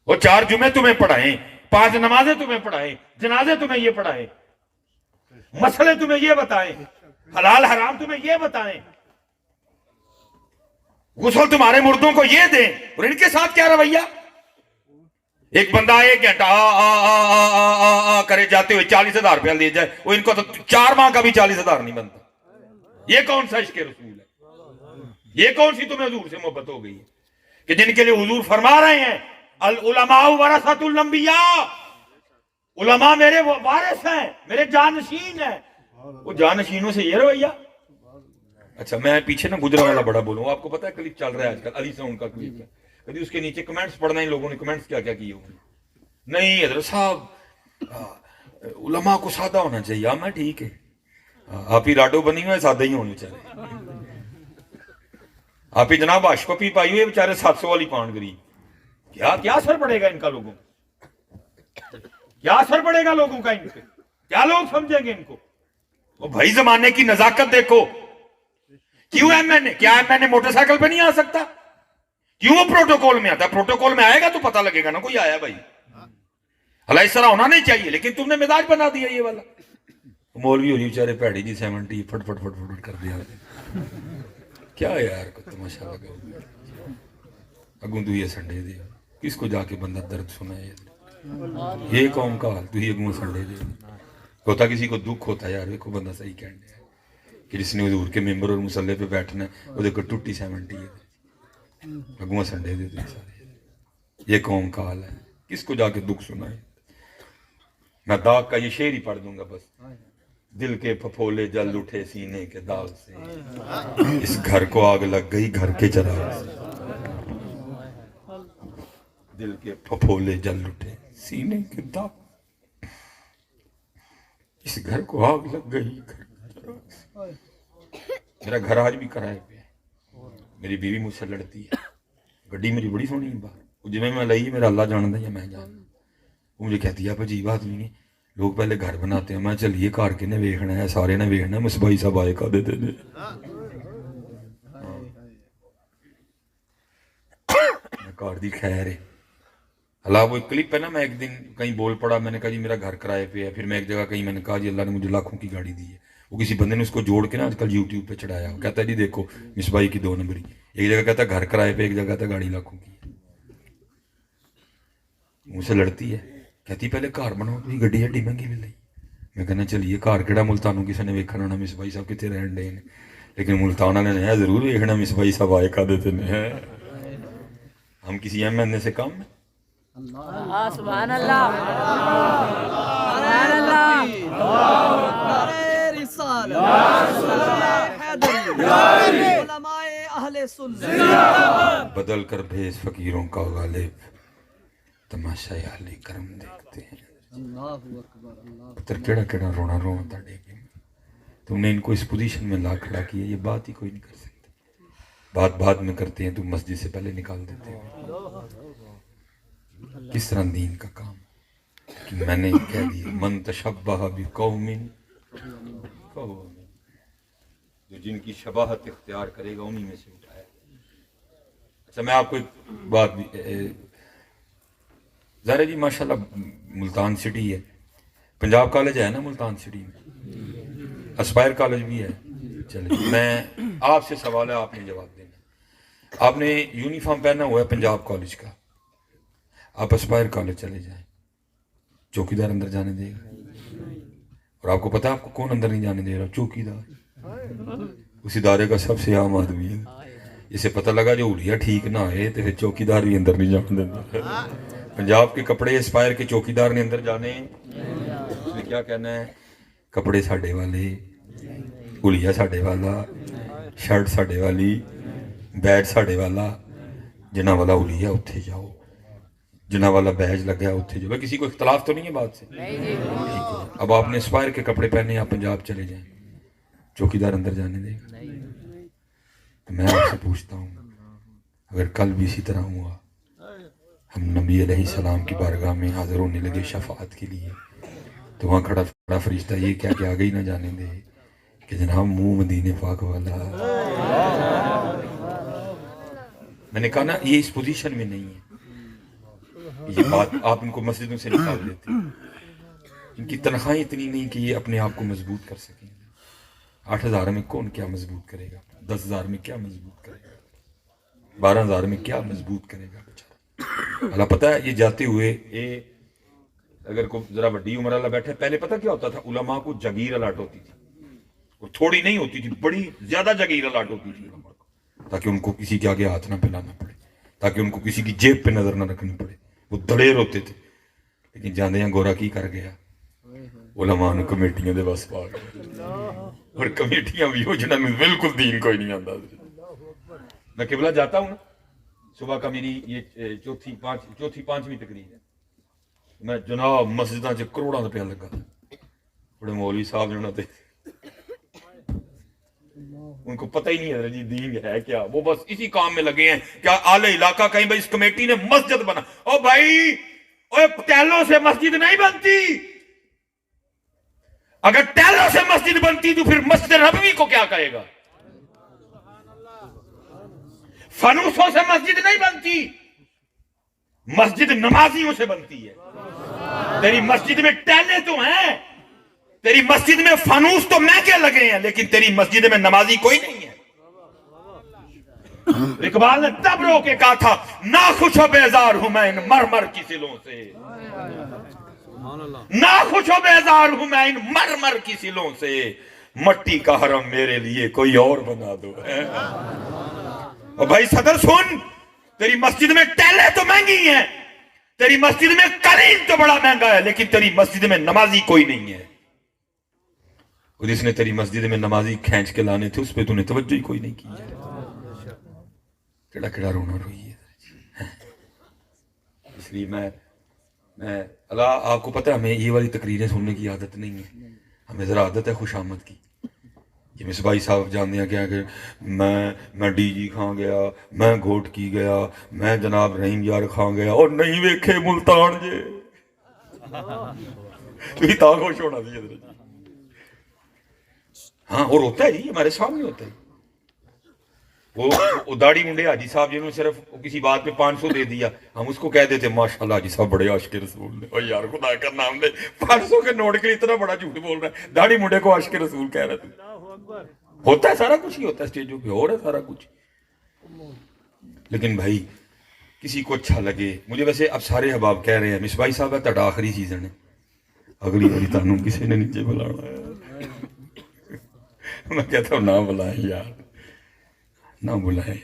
وہ 4 جمعے تمہیں پڑھائیں, 5 نمازیں تمہیں پڑھائیں, جنازے تمہیں یہ پڑھائیں, مسئلے تمہیں یہ بتائیں, حلال حرام تمہیں یہ بتائیں, غسل تمہارے مردوں کو یہ دیں, اور ان کے ساتھ کیا رویہ. ایک بندہ 1 گھنٹہ کرے جاتے ہوئے 40,000 روپیہ لے جائے, وہ ان کو تو 4 ماہ کا بھی 40,000 نہیں بنتا. یہ کون سا عشق رسول ہے, یہ کون سی تمہیں حضور سے محبت ہو گئی ہے کہ جن کے لیے حضور فرما رہے ہیں العلماء ورثۃ الانبیاء, علماء میرے وارث ہیں, میرے جانشین ہیں. وہ جانشینوں سے یہ رویہ. اچھا میں پیچھے نا گجرا والا بڑا بولوں, آپ کو پتا ہے کلپ چل رہا ہے آج کل, علی ساؤنڈ کا کلپ ہے. کبھی اس کے نیچے کمنٹس پڑھنا ہی, لوگوں نے کمنٹس کیا کیا کیے ہوئے. نہیں حضرت صاحب علماء کو سادہ ہونا چاہیے. میں ٹھیک ہے, آپ ہی راڈو بنی ہوئے سادہ ہی ہونے چاہیے. آپ ہی جناب اشکوپی پائی ہوئے بیچارے 700 والی پاؤنڈ گری. کیا اثر پڑے گا ان کا لوگوں, کیا اثر پڑے گا لوگوں کا ان پہ, کیا لوگ سمجھیں گے ان کو. وہ بھائی زمانے کی نزاکت دیکھو. کیوں کیا M N A motorcycle پہ نہیں آ سکتا, کیوں وہ پروٹوکول میں آتا ہے. پروٹوکول میں آئے گا تو پتہ لگے گا نا کوئی آیا بھائی. اللہ اس طرح ہونا نہیں چاہیے, لیکن تم نے مزاج بنا دیا یہ والا. مولوی ہو رہی بیچارے پیڑی جی 70 فٹ فٹ فٹ فٹ کر دیا. کیا یار کو تماشا لگا اگوں تو یہ سنڈے دے, کس کو جا کے بندہ درد سنائے. یہ قوم کا حال تو ہی اگوں سنڈے دے. ہوتا کسی کو دکھ ہوتا ہے یار, دیکھو بندہ صحیح کہنے ہے کہ جس نے حضور کے ممبر اور مسلح پہ بیٹھنا ہے وہ دیکھو ٹوٹی 70 ہے, اگوں سنڈے دے سارے. یہ قوم کا حال ہے, کس کو جا کے دکھ سنائے. میں داغ کا یہ شعر ہی پڑھ دوں گا بس. دل کے پھپھولے جل اٹھے سینے کے داغ سے, اس گھر کو آگ لگ گئی گھر کے چراغ سے. دل کے پھپھولے جل اٹھے سینے کے داغ, اس گھر کو آگ لگ گئی گھر کے چراغ سے. میرا گھر آج بھی کرائے پہ ہے. میری بیوی مجھ سے لڑتی ہے. گڈی میری بڑی سونی ہے باہر, جی میں لئی میرا اللہ جانتا یا میں جانتا. وہ مجھے کہتی ہے جی بات نہیں ہے, لوگ پہلے گھر بناتے ہیں, میں چلیے کار کے نے ویکھنا ہے, سارے نے ویکھنا ہے, مصباحی صاحب آئے کا دیتے تھے. کار دی خیر ہے. اللہ وہ ایک کلپ ہے نا, میں ایک دن کہیں بول پڑا, میں نے کہا جی میرا گھر کرائے پہ ہے. پھر میں ایک جگہ کہیں میں نے کہا جی اللہ نے مجھے لاکھوں کی گاڑی دی ہے. وہ کسی بندے نے اس کو جوڑ کے نا آج کل یوٹیوب پہ چڑھایا, وہ کہتا ہے جی دیکھو مصباحی کی 2 نمبری. ایک جگہ کہتا ہے گھر کرائے پہ, ایک جگہ کہتا ہے گاڑی لاکھوں کی. مجھ سے لڑتی ہے, کہتی پہلے کار بناؤ, تھی گڈی ہڈی مہنگی لے لئی. میں کہنا چلیے کار کہڑا ملتانوں کسی نے ویکھنا ہونا مصباحی صاحب کتنے رہن ڈے نے, لیکن ملتان والے نے ضرور ویکھنا مصباحی صاحب آئے کا دیتے ہیں. ہم کسی ایم این اے سے کم ہیں. سبحان اللہ, سبحان اللہ, نعرہ رسالت, نعرہ حیدری, علماء اہل سنت. بدل کر بھیج فقیروں کا غالب, تماشا اہل کرم دیکھتے ہیں. پتر کیڑا کیڑا رونا رونا تھا ڈیگے میں. تم نے ان کو اس پوزیشن میں لا کھڑا کیا, یہ بات ہی کوئی نہیں کر سکتے. بات بعد میں کرتے ہیں, تم مسجد سے پہلے نکال دیتے ہو. کس طرح دین کا کام کہ میں نے کہہ دیا من تشبہ بقوم, جو جن کی شباہت اختیار کرے گا انہی میں سے اٹھایا. اچھا میں آپ کو ایک بات بھی, ظاہر جی ماشاءاللہ ملتان سٹی ہے, پنجاب کالج ہے نا ملتان سٹی میں, اسپائر کالج بھی ہے. چلے میں آپ سے سوال ہے, آپ نے جواب دینا. آپ نے یونیفارم پہنا ہوا ہے پنجاب کالج کا, آپ اسپائر کالج چلے جائیں, چوکیدار اندر جانے دے گا. اور آپ کو پتا ہے آپ کو کون اندر نہیں جانے دے رہا؟ چوکیدار. اس ادارے کا سب سے عام آدمی ہے. اسے پتہ لگا جو اڑیا ٹھیک نہ آئے تو پھر چوکیدار بھی اندر نہیں جانے دیتا. پنجاب کے کپڑے اسپائر کے چوکیدار نے اندر جانے, اس نے کیا کہنا ہے, کپڑے ساڈے والے, اڑیا ساڈے والا, شرٹ ساڈے والی, بیج ساڈے والا, جنہ والا اڑیا اتھے جاؤ, جنہ والا بیج لگا ہے اتھے جو. کسی کو اختلاف تو نہیں ہے بات سے؟ اب آپ نے اسپائر کے کپڑے پہنے, آپ پنجاب چلے جائیں, چوکیدار اندر جانے دے گا؟ تو میں آپ سے پوچھتا ہوں, اگر کل بھی اسی طرح ہوا, ہم نبی علیہ السلام کی بارگاہ میں حاضر ہونے لگے شفاعت کے لیے, تو وہاں کھڑا فرشتہ یہ کیا کہ آگے ہی نہ جانے دے کہ جناب منہ مدینے پاک والا. میں نے کہا نا یہ اس پوزیشن میں نہیں ہے. یہ بات آپ ان کو مسجدوں سے نکال دیتے. ان کی تنخواہیں اتنی نہیں کہ یہ اپنے آپ کو مضبوط کر سکیں. 8,000 میں کون کیا مضبوط کرے گا, 10,000 میں کیا مضبوط کرے گا, 12,000 میں کیا مضبوط کرے گا بیچارہ. اللہ پتہ ہے یہ جاتے ہوئے اگر کوئی ذرا بڑی عمر والا بیٹھے, پہلے پتہ کیا ہوتا تھا, علماء کو جگیر الاٹ ہوتی تھی, اور تھوڑی نہیں ہوتی تھی, بڑی زیادہ جگیر الاٹ ہوتی تھی علماء کو, تاکہ ان کو کسی کے آگے ہاتھ نہ پھیلانا پڑے, تاکہ ان کو کسی کی جیب پہ نظر نہ رکھنی پڑے. وہ دلیر ہوتے تھے. لیکن جاندیاں گورا کی کر گیا, علماء نے کمیٹیاں دے بس پا گئے, اور کمیٹیاں بھی ہو جنہاں میں بالکل دین کوئی نہیں آندا. میں قبلہ جاتا ہوں نا, صبح کا میری یہ چوتھی پانچویں تقریر ہے. میں جناب مسجداں چ کروڑاں روپیہ لگا, بڑے مولوی صاحب جو تے ان کو پتہ ہی نہیں ہے جی دین ہے کیا, وہ بس اسی کام میں لگے ہیں. کیا اعلی علاقہ کہیں بھائی اس کمیٹی نے مسجد بنا, او بھائی اوے ٹیلوں سے مسجد نہیں بنتی. اگر ٹیلوں سے مسجد بنتی تو پھر مسجد نبوی کو کیا کہے گا؟ فانوسوں سے مسجد نہیں بنتی, مسجد نمازیوں سے بنتی ہے. تیری مسجد میں ٹیلیں تو ہیں, تیری مسجد میں فانوس تو مہنگے لگے ہیں, لیکن تیری مسجد میں نمازی کوئی نہیں ہے. اقبال نے تب رو کے کہا تھا, ناخوش و بیزار ہوں میں ان مرمر کی سلوں سے, ناخوش و بیزار ہوں میں ان مرمر کی سلوں سے, مٹی کا حرم میرے لیے کوئی اور بنا دو. اور بھائی صدر سن, تیری مسجد میں ٹیلیں تو مہنگی ہیں, تیری مسجد میں قرین تو بڑا مہنگا ہے لیکن تیری مسجد میں نمازی کوئی نہیں ہے. اور جس نے تیری مسجد میں نمازی کھینچ کے لانے تھے اس پہ تو نے توجہ ہی کوئی نہیں کی ہے. کیڑا کیڑا رونا روئی ہے. اس لیے میں اللہ آپ کو پتہ ہے ہمیں یہ والی تقریریں سننے کی عادت نہیں ہے. ہمیں ذرا عادت ہے خوش آمد کی. یہ مصباحی صاحب جانتے ہیں کیا کہ میں ڈی جی خان گیا, میں گھوٹ کی گیا, میں جناب رحیم یار خان گیا اور نہیں ویکھے ملتان جے تو تا خوش ہونا سی. ہاں اور ہوتا ہے جی ہمارے سامنے ہوتا ہے. وہ داڑھی منڈے حاجی صاحب جنہوں نے صرف کسی بات پہ 500 دے دیا, ہم اس کو کہہ دیتے ماشاءاللہ حاجی صاحب بڑے عاشق رسول نے. اور یار خدا کا نام لے 500 کے نوٹ کے لیے اتنا بڑا جھوٹ بول رہا ہے. داڑھی منڈے کو عاشق رسول کہہ رہا تھا. ہوتا ہے سارا کچھ ہی ہوتا ہے اسٹیجوں پہ, اور ہے سارا کچھ. لیکن بھائی کسی کو اچھا لگے. مجھے ویسے اب سارے احباب کہہ رہے ہیں مصباحی صاحب ہے تہاڈا آخری سیزن ہے, اگلی باری تانوں کسی نے نیچے بلانا ہے. میں کہتا ہوں نہ بلائیں یار, نہ بلائیں,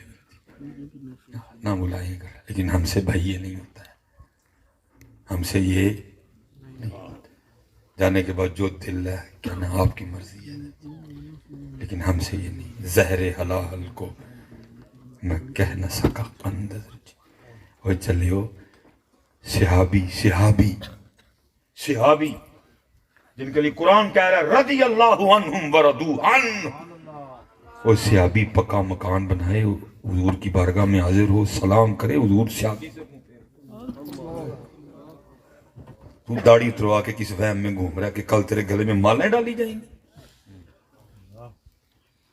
نہ بلائیں. لیکن ہم سے بھائی یہ نہیں ہوتا ہے, ہم سے یہ نہیں ہوتا. جانے کے بعد جو دل ہے کہنا آپ کی مرضی ہے, لیکن ہم سے یہ نہیں. زہر حلال کو میں کہہ نہ سکا اندر. وہ چلیو صحابی جن کے لیے قرآن کہہ رہا ہے رضی اللہ عنہم ورضوا عنہ. وہ صحابی پکا مکان بنائے, حضور کی بارگاہ میں حاضر ہو, سلام کرے حضور صحابی سے. تو داڑھی اتروا کے کس وہم میں گھوم رہا ہے کہ کل تیرے گلے میں مالیں ڈالی جائیں گی.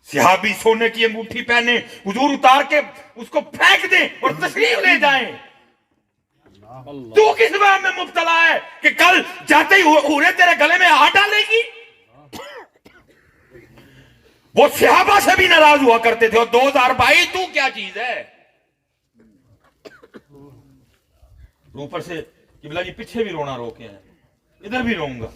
صحابی سونے کی انگوٹھی پہنے, حضور اتار کے اس کو پھینک دیں اور تشریف لے جائیں. تو کس وہم میں مبتلا ہے کہ کل جاتے ہی حوریں تیرے گلے میں ہاتھ ڈالے گی. وہ صحابہ سے بھی ناراض ہوا کرتے تھے. اور 2000 بھائی تو کیا چیز ہے. اوپر سے قبلہ جی پیچھے بھی رونا روکے ہیں, ادھر بھی روں گا.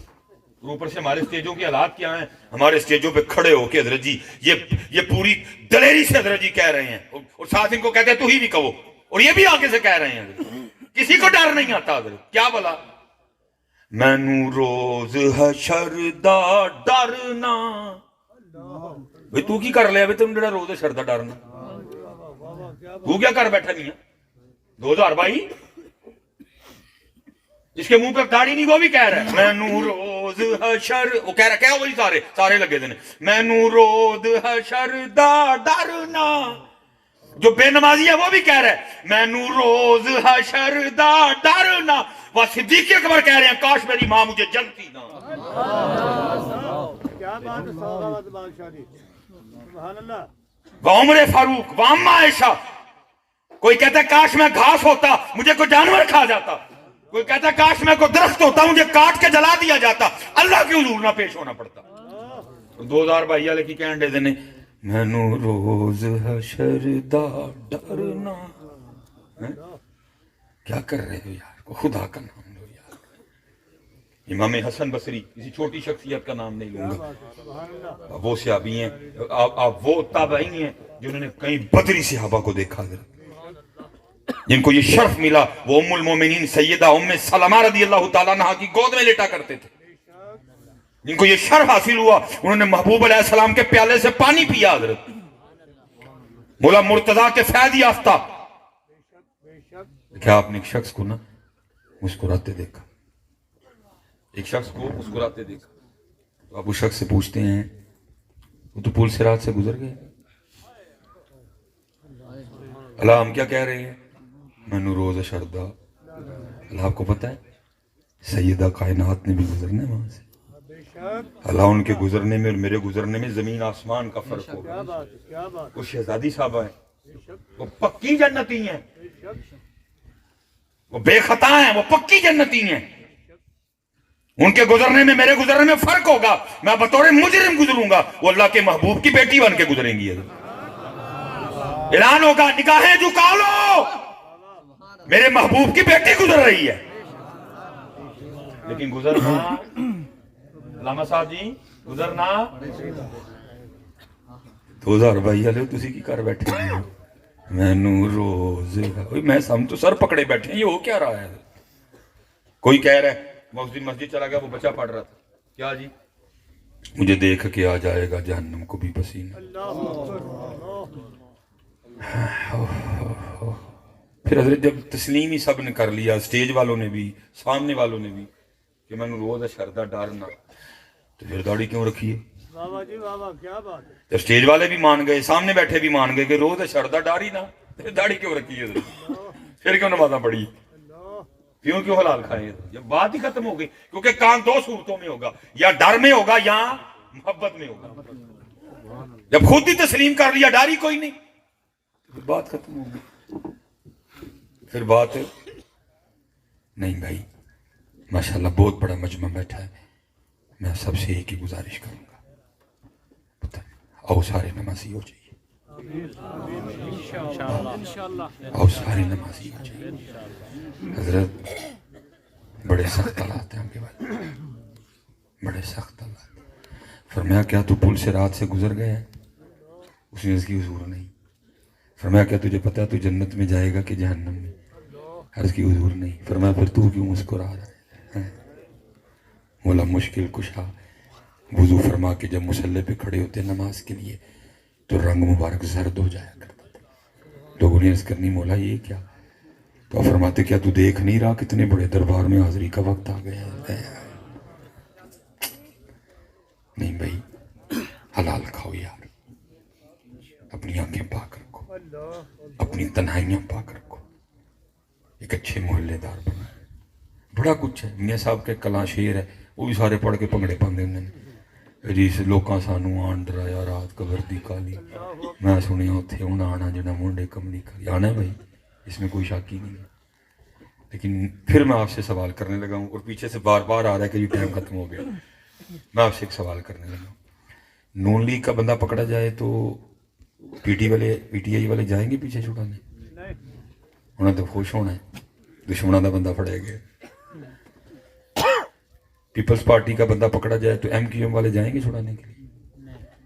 اوپر سے ہمارے اسٹیجوں کی حالات کیا ہیں. ہمارے اسٹیجوں پہ کھڑے ہو کے حضرت جی یہ پوری دلیری سے حضرت جی کہہ رہے ہیں, اور ساتھ ان کو کہتے ہیں تو ہی بھی کہو, اور یہ بھی آگے سے کہہ رہے ہیں. کسی کو ڈر نہیں آتا حضرت. کیا بولا مینوں روز حشر دا ڈرنا. بھئی تو کی کر لیا بھئی تم جڑا روز حشر دا ڈرنا, تو کیا کر بیٹھا نہیں ہے. 2000 بھائی جس کے منہ پہ داڑھی نہیں وہ بھی کہہ رہا ہے مینوں روز حشر, وہ کہہ رہا ہے کیا وہی سارے لگے دے مینوں روز حشر دا ڈرنا. جو بے نمازی ہے وہ بھی کہہ رہا ہے مینوں روز حشر دا ڈرنا. وہ صدیق اکبر کہہ رہے ہیں کاش میری ماں مجھے جلتی نہ. کیا بات ہے صحابہ بادشاہ دی, سبحان اللہ. عمر فاروق و اما عائشہ. کوئی کہتا ہے کاش میں گھاس ہوتا مجھے کوئی جانور کھا جاتا. کوئی کہتا ہے کاش میں کوئی درخت ہوتا مجھے کاٹ کے جلا دیا جاتا, اللہ کے حضور نہ پیش ہونا پڑتا. 2000 بھائی والے کی کہنے دے نے مینوں روز حشر دا ڈرنا. کیا کر رہے ہو یار, کو خدا کا نام لو یار. امام حسن بصری, کسی چھوٹی شخصیت کا نام نہیں لوں گا. وہ صحابی ہیں, آپ وہ تابعین ہیں جنہوں نے کئی بدری صحابہ کو دیکھا, جن کو یہ شرف ملا. وہ ام المومنین سیدہ ام سلمہ رضی اللہ تعالیٰ عنہا کی گود میں لیٹا کرتے تھے. جن کو یہ شرف حاصل ہوا انہوں نے محبوب علیہ السلام کے پیالے سے پانی پیا. حضرت مولا مرتضیٰ کے فیض یافتہ. کیا آپ نے ایک شخص کو نا مسکراتے دیکھا, ایک شخص کو مسکراتے دیکھا, تو آپ اس شخص سے پوچھتے ہیں وہ تو پل صراط سے گزر گئے. اللہ ہم کیا کہہ رہے ہیں مینوں روز شردا. اللہ آپ کو پتہ ہے سیدہ کائنات نے بھی گزرنا ہے وہاں سے. اللہ ان کے گزرنے میں اور میرے گزرنے میں زمین آسمان کا فرق ہوگا. وہ شہزادی صاحبہ ہیں, وہ پکی جنتی ہیں, وہ بے خطا ہیں, وہ پکی جنتی ہیں. ان کے گزرنے میں میرے گزرنے میں فرق ہوگا. میں بطور مجرم گزروں گا, وہ اللہ کے محبوب کی بیٹی بن کے گزریں گی. اعلان ہوگا نگاہیں جھکا لو, میرے محبوب کی بیٹی گزر رہی ہے. لیکن گزرنا علامہ صاحب جی گزرنا 2000 بھائی والے تسی کی کر بیٹھے ہیں. مینوں روز میں سم تو سر پکڑے بیٹھے ہیں, یہ ہو کیا رہا ہے. کوئی کہہ رہا ہے میں اس دن مسجد چلا گیا وہ بچہ پڑھ رہا تھا کیا جی مجھے دیکھ کے آ جائے گا جہنم کو بھی پسینہ. پھر حضرت جب تسلیم ہی سب نے کر لیا اسٹیج والوں نے بھی سامنے والوں نے بھی کہ میں نے روز شردہ ڈرنا تو پھر داڑھی کیوں رکھی ہے؟ بابا جی بابا کیا بات ہے. جب اسٹیج والے بھی مان گئے سامنے بیٹھے بھی مان گئے کہ روز شردہ ڈاری نہ پھر داڑھی کیوں رکھی ہے حضرت؟ پھر کیوں نمازاں پڑھی کیوں حلال کھائے؟ جب بات ہی ختم ہو گئی کیونکہ کام دو صورتوں میں ہوگا یا ڈر میں ہوگا یا محبت میں ہوگا. جب خود ہی تسلیم کر لیا ڈاری کوئی نہیں پھر بات ختم ہو گئی. پھر بات نہیں بھائی ماشاءاللہ بہت بڑا مجمع بیٹھا ہے میں سب سے ایک ہی گزارش کروں گا آؤ سارے نمازی ہو جائیے آؤ سارے نمازی ہو جائیے. حضرت بڑے سخت حالات ہیں ہم کے بعد بڑے سخت حالات. فرمایا کیا تو پل سے رات سے گزر گیا ہے؟ اس نے اس کی حضور نہیں. فرمایا کیا تجھے پتا تو جنت میں جائے گا کہ جہنم میں؟ عرض کی حضور نہیں. فرمایا پھر تو کیوں مسکرا رہا ہے؟ مولا مشکل کشا وضو فرما کے جب مصلی پہ کھڑے ہوتے نماز کے لیے تو رنگ مبارک زرد ہو جایا کرتا تھا. لوگوں نے عرض کرنی مولا یہ کیا؟ تو فرماتے کیا تو دیکھ نہیں رہا کتنے بڑے دربار میں حاضری کا وقت آ گیا ہے؟ نہیں بھائی حلال کھاؤ یار اپنی آنکھیں پاک رکھو اپنی تنہائیاں پاک رکھو ایک اچھے محلے دار بنا. بڑا کچھ ہے. میاں صاحب کے کلاں شیر ہے وہ بھی سارے پڑھ کے پنگڑے پاندے نے جس لوکاں سانو آن ڈرایا رات قبر دی کالی میں سنیا اتھے ہوں آنا جنا منڈے کملی کالی. آنا ہے بھائی اس میں کوئی شک ہی نہیں ہے. لیکن پھر میں آپ سے سوال کرنے لگا ہوں اور پیچھے سے بار بار آ رہا ہے کہ یہ ٹائم ختم ہو گیا. میں آپ سے ایک سوال کرنے لگا ہوں. نون لیگ کا بندہ پکڑا جائے تو پی ٹی آئی والے جائیں گے پیچھے چھڑانے؟ انہیں تو خوش ہونا ہے دشمنوں کا بندہ پڑے گا. پیپلز پارٹی کا بندہ پکڑا جائے تو ایم کیو ایم والے جائیں گے چھڑانے کے لیے؟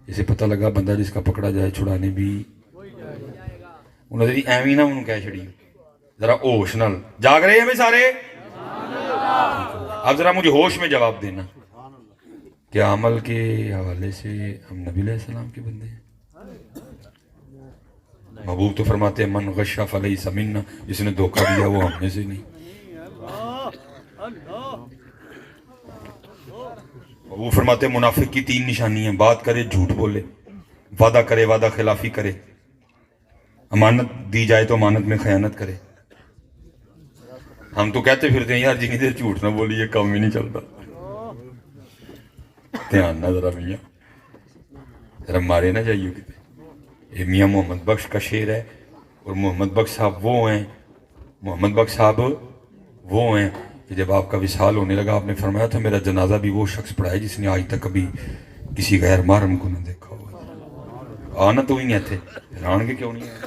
اسے پتہ لگا بندہ جس کا پکڑا جائے چھڑانے بھی انہوں نے ایویں نہ انہوں کہہ چھڑی ذرا ہوش نال جاگ رہے ہیں سارے. اب ذرا مجھے ہوش میں جواب دینا کیا عمل کے حوالے سے ہم نبی علیہ السلام کے بندے ہیں؟ محبوب تو فرماتے ہیں من غش فلیس منا جس نے دھوکہ دیا وہ ہم میں سے نہیں. محبوب فرماتے ہیں منافق کی 3 نشانی ہیں بات کرے جھوٹ بولے وعدہ کرے وعدہ خلافی کرے امانت دی جائے تو امانت میں خیانت کرے. ہم تو کہتے پھرتے ہیں یار جنہیں دیر جھوٹ نہ بولی یہ کام ہی نہیں چلتا. دھیان نہ ذرا میاں ذرا مارے نہ جائیے کتے. یہ میاں محمد بخش کا شعر ہے اور محمد بخش صاحب وہ ہیں کہ جب آپ کا وصال ہونے لگا آپ نے فرمایا تھا میرا جنازہ بھی وہ شخص پڑھائے جس نے آج تک کبھی کسی غیر محرم کو نہ دیکھا ہوا. آنا تو ہی نہیں تھے آن کے کیوں نہیں آئے؟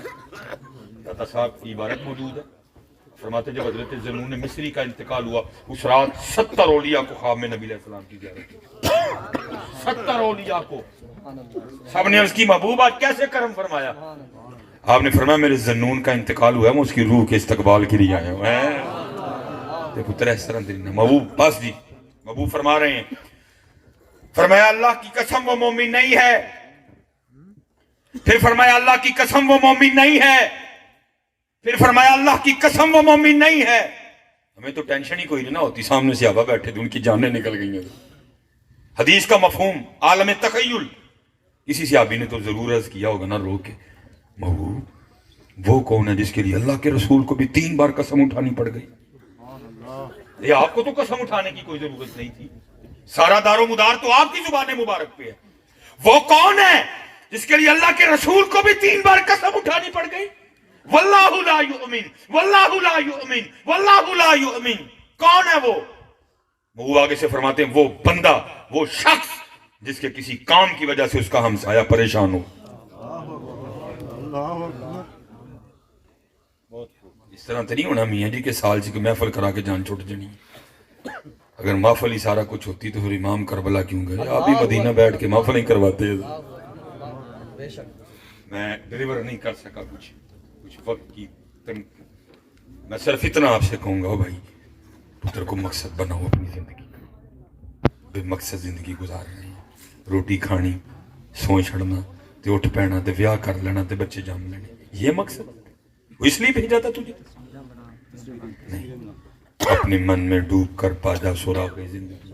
داتا صاحب کی عبارت موجود ہے فرماتے جب حضرت ذنون مصری کا انتقال ہوا اس رات 70 اولیاء کو خواب میں نبی علیہ السلام کی زیارت کی. 70 اولیاء کو سب نے عرض کی محبوب آج کیسے کرم فرمایا؟ آپ نے فرمایا میرے ذنون کا انتقال ہوا ہے میں اس کی روح کے استقبال کے لیے آیا ہوں. پتر اس طرح دینا محبوب بس جی. محبوب فرما رہے ہیں فرمایا اللہ کی قسم وہ مومن نہیں ہے. پھر فرمایا اللہ کی قسم وہ مومن نہیں ہے. پھر فرمایا اللہ کی قسم وہ مومن نہیں ہے. ہمیں تو ٹینشن ہی کوئی نہیں ہوتی سامنے صحابہ بیٹھے تھے ان کی جانیں نکل گئی ہیں. حدیث کا مفہوم عالم تخیل کسی صحابی نے تو ضرور عرض کیا ہوگا نا رو کے محبوب وہ کون ہے جس کے لیے اللہ کے رسول کو بھی 3 بار قسم اٹھانی پڑ گئی؟ یہ آپ کو تو قسم اٹھانے کی کوئی ضرورت نہیں تھی. سارا دار و مدار تو آپ کی زبان مبارک پہ ہے. وہ کون ہے جس کے لیے اللہ کے رسول کو بھی 3 بار قسم اٹھانی پڑ گئی؟ واللہ لا یؤمن واللہ لا یؤمن واللہ لا یؤمن. کون ہے وہ آگے سے فرماتے ہیں وہ بندہ وہ شخص جس کے کسی کام کی وجہ سے اس کا ہمسایہ پریشان ہو. اس طرح تو نہیں ہونا میاں جی کہ سال کی محفل کرا کے جان چھوٹ جانی. اگر محفل ہی سارا کچھ ہوتی تو پھر امام کربلا کیوں گئے؟ آپ ہی مدینہ بیٹھ کے محفل ہی کرواتے ہیں. میں ڈیلیور نہیں کر سکا کچھ وقت کی میں صرف اتنا آپ سے کہوں گا بھائی پتر کو مقصد بناؤ اپنی زندگی کا. بے مقصد زندگی گزار رہے ہیں. روٹی کھانی, سو چھڑنا تے اٹھ پینا تے ویاہ کر لینا تے بچے جام لینے, یہ مقصد وہ اس لیے بھیجا تھا تجھے؟ نہیں. اپنے من میں ڈوب کر پا جا سراغ زندگی.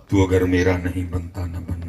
تو اگر میرا نہیں بنتا نہ بنا.